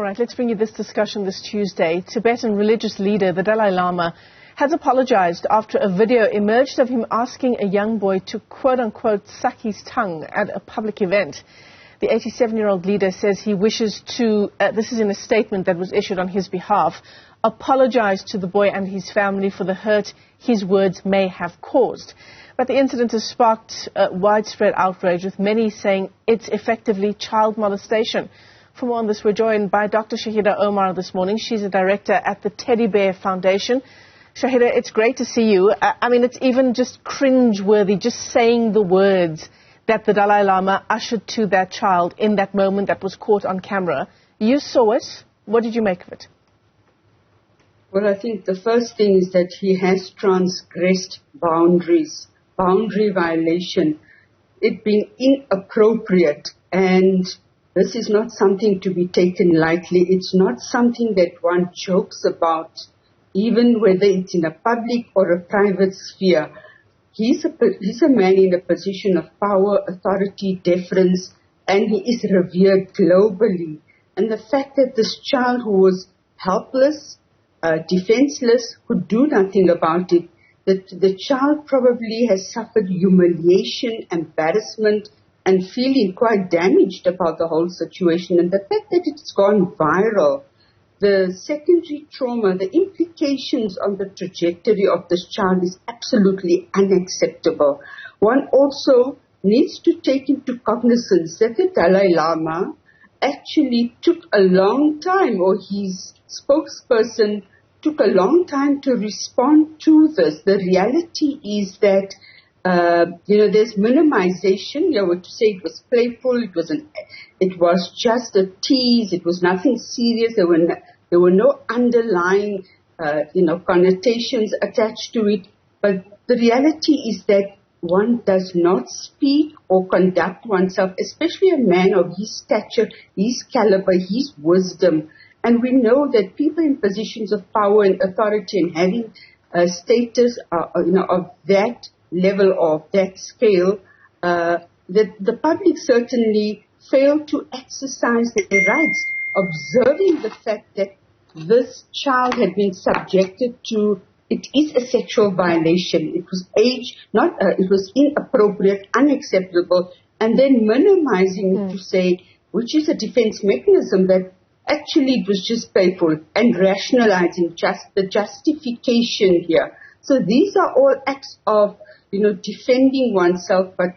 All right, let's bring you this discussion this Tuesday. Tibetan religious leader, the Dalai Lama, has apologized after a video emerged of him asking a young boy to quote-unquote suck his tongue at a public event. The 87-year-old leader says he wishes to, this is in a statement that was issued on his behalf, apologize to the boy and his family for the hurt his words may have caused. But the incident has sparked widespread outrage, with many saying it's effectively child molestation. For more on this, we're joined by Dr. Shaheda Omar this morning. She's a director at the Teddy Bear Foundation. Shaheda, it's great to see you. I mean, it's even just cringe-worthy, just saying the words that the Dalai Lama ushered to that child in that moment that was caught on camera. You saw it. What did you make of it? Well, I think the first thing is that he has transgressed boundaries, boundary violation, it being inappropriate, and this is not something to be taken lightly. It's not something that one jokes about, even whether it's in a public or a private sphere. He's a man in a position of power, authority, deference, and he is revered globally. And the fact that this child who was helpless, defenseless, could do nothing about it, that the child probably has suffered humiliation, embarrassment, and feeling quite damaged about the whole situation. And the fact that it's gone viral, the secondary trauma, the implications on the trajectory of this child is absolutely unacceptable. One also needs to take into cognizance that the Dalai Lama actually took a long time, or his spokesperson took a long time to respond to this. The reality is that there's minimization. You would say it was playful. It was just a tease. It was nothing serious. There were no underlying, connotations attached to it. But the reality is that one does not speak or conduct oneself, especially a man of his stature, his caliber, his wisdom. And we know that people in positions of power and authority and having status, of that level, of that scale, that the public certainly failed to exercise their rights, observing the fact that this child had been subjected to, it is a sexual violation. It was it was inappropriate, unacceptable, and then minimizing to say, which is a defense mechanism, that actually it was just playful, and rationalizing the justification here. So these are all acts of, defending oneself, but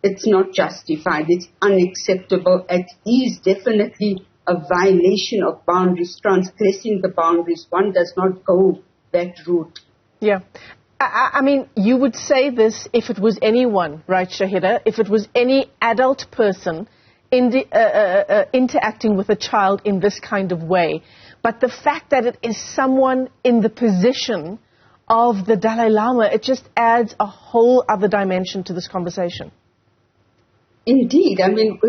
it's not justified. It's unacceptable. It is definitely a violation of boundaries, transgressing the boundaries. One does not go that route. Yeah. I mean, you would say this if it was anyone, right, Shaheda? If it was any adult person interacting with a child in this kind of way. But the fact that it is someone in the position of the Dalai Lama, it just adds a whole other dimension to this conversation. Indeed. I mean,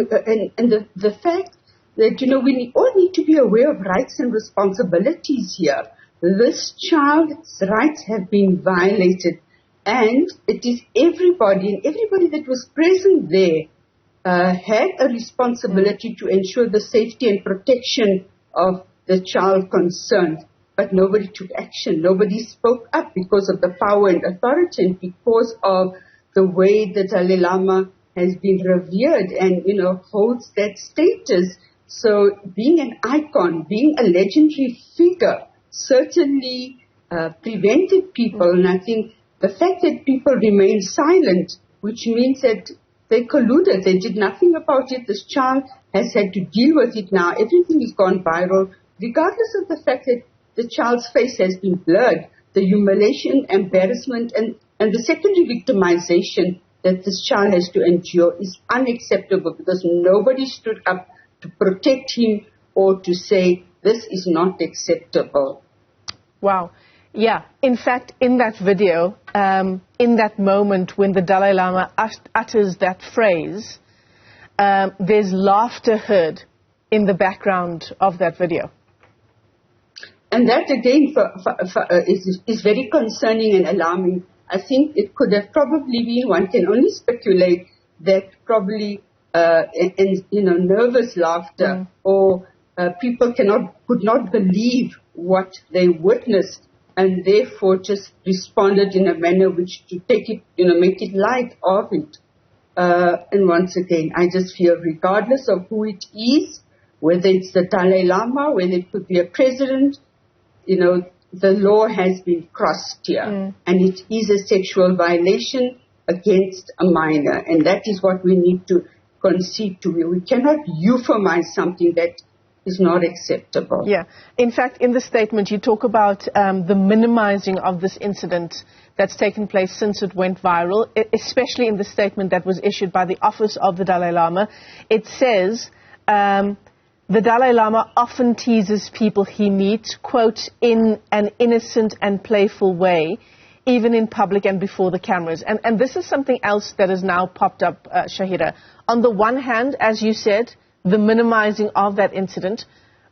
and the fact that, we all need to be aware of rights and responsibilities here. This child's rights have been violated, and it is everybody that was present there had a responsibility to ensure the safety and protection of the child concerned. But nobody took action. Nobody spoke up because of the power and authority, and because of the way the Dalai Lama has been revered and, holds that status. So being an icon, being a legendary figure, certainly prevented people. And I think the fact that people remain silent, which means that they colluded, they did nothing about it. This child has had to deal with it now. Everything has gone viral, regardless of the fact that the child's face has been blurred. The humiliation, embarrassment, and the secondary victimization that this child has to endure is unacceptable, because nobody stood up to protect him or to say this is not acceptable. Wow. Yeah. In fact, in that video, in that moment when the Dalai Lama utters that phrase, there's laughter heard in the background of that video. And that, again, is very concerning and alarming. I think it could have probably been, one can only speculate, that probably, nervous laughter or people could not believe what they witnessed, and therefore just responded in a manner which to take it, make it light of it. And once again, I just feel regardless of who it is, whether it's the Dalai Lama, whether it could be a president, the law has been crossed here. And it is a sexual violation against a minor. And that is what we need to concede to. We cannot euphemize something that is not acceptable. Yeah. In fact, in the statement, you talk about the minimizing of this incident that's taken place since it went viral, especially in the statement that was issued by the Office of the Dalai Lama. It says, the Dalai Lama often teases people he meets, quote, in an innocent and playful way, even in public and before the cameras. And this is something else that has now popped up, Shaheda. On the one hand, as you said, the minimizing of that incident.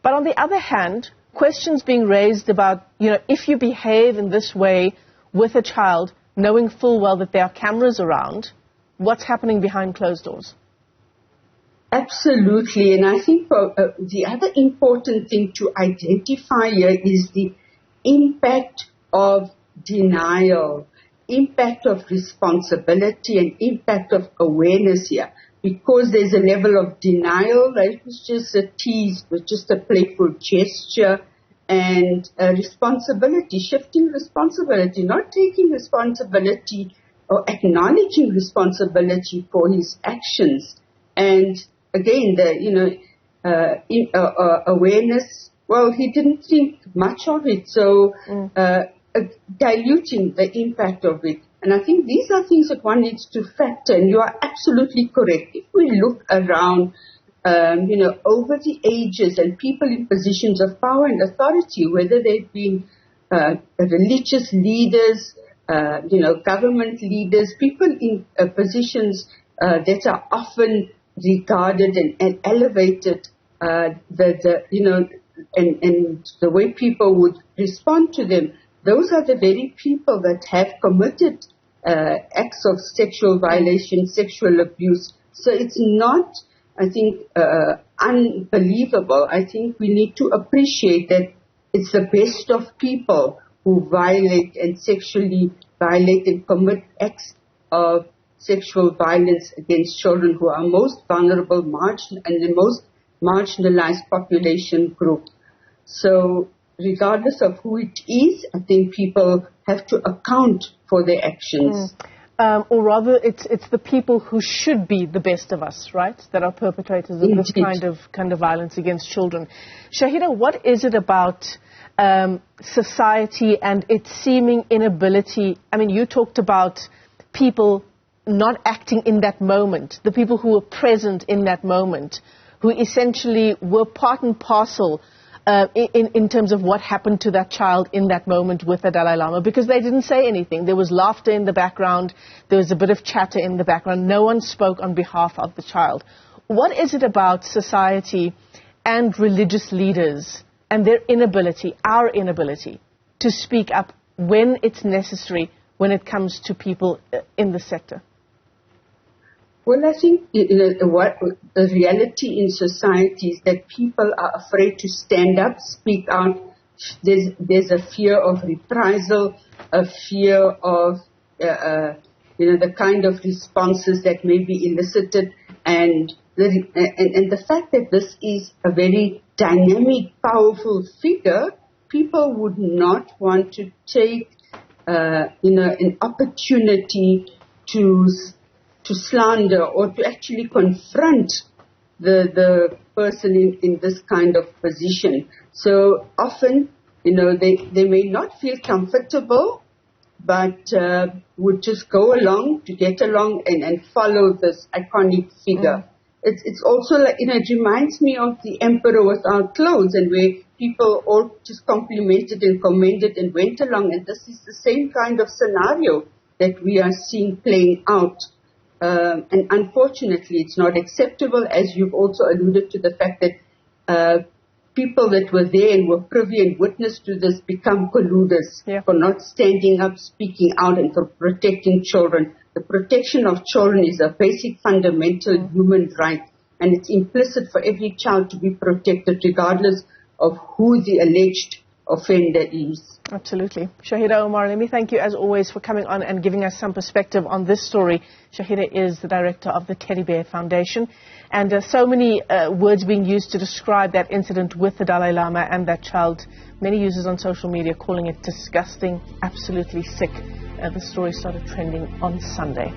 But on the other hand, questions being raised about, if you behave in this way with a child, knowing full well that there are cameras around, what's happening behind closed doors? Absolutely. And I think the other important thing to identify here is the impact of denial, impact of responsibility, and impact of awareness here. Because there's a level of denial, it was just a tease, it was just a playful gesture, and responsibility, shifting responsibility, not taking responsibility or acknowledging responsibility for his actions. And again, awareness, well, he didn't think much of it, so diluting the impact of it. And I think these are things that one needs to factor, and you are absolutely correct. If we look around, over the ages and people in positions of power and authority, whether they've been religious leaders, government leaders, people in positions that are often regarded and elevated, and the way people would respond to them, those are the very people that have committed acts of sexual violation, sexual abuse. So it's not, I think, unbelievable. I think we need to appreciate that it's the best of people who violate and sexually violate and commit acts of sexual violence against children who are most vulnerable and the most marginalized population group. So regardless of who it is, I think people have to account for their actions. Or rather, it's the people who should be the best of us, right, that are perpetrators of this kind of violence against children. Shaheda, what is it about society and its seeming inability? I mean, you talked about people not acting in that moment, the people who were present in that moment, who essentially were part and parcel in terms of what happened to that child in that moment with the Dalai Lama, because they didn't say anything. There was laughter in the background. There was a bit of chatter in the background. No one spoke on behalf of the child. What is it about society and religious leaders and their inability, our inability, to speak up when it's necessary when it comes to people in the sector? Well, I think what the reality in society is that people are afraid to stand up, speak out. There's a fear of reprisal, a fear of the kind of responses that may be elicited, and the fact that this is a very dynamic, powerful figure, people would not want to take an opportunity to slander or to actually confront the person in this kind of position. So often, they may not feel comfortable, but would just go along to get along and follow this iconic figure. It's also like, it reminds me of the Emperor Without Clothes, and where people all just complimented and commended and went along, and this is the same kind of scenario that we are seeing playing out. And unfortunately, it's not acceptable, as you've also alluded to the fact that people that were there and were privy and witness to this become colluders for not standing up, speaking out, and for protecting children. The protection of children is a basic fundamental human right, and it's implicit for every child to be protected regardless of who the alleged offender is. Absolutely. Shaheda Omar, let me thank you as always for coming on and giving us some perspective on this story. Shaheda is the director of the Teddy Bear Foundation, and so many words being used to describe that incident with the Dalai Lama and that child. Many users on social media calling it disgusting, absolutely sick. The story started trending on Sunday.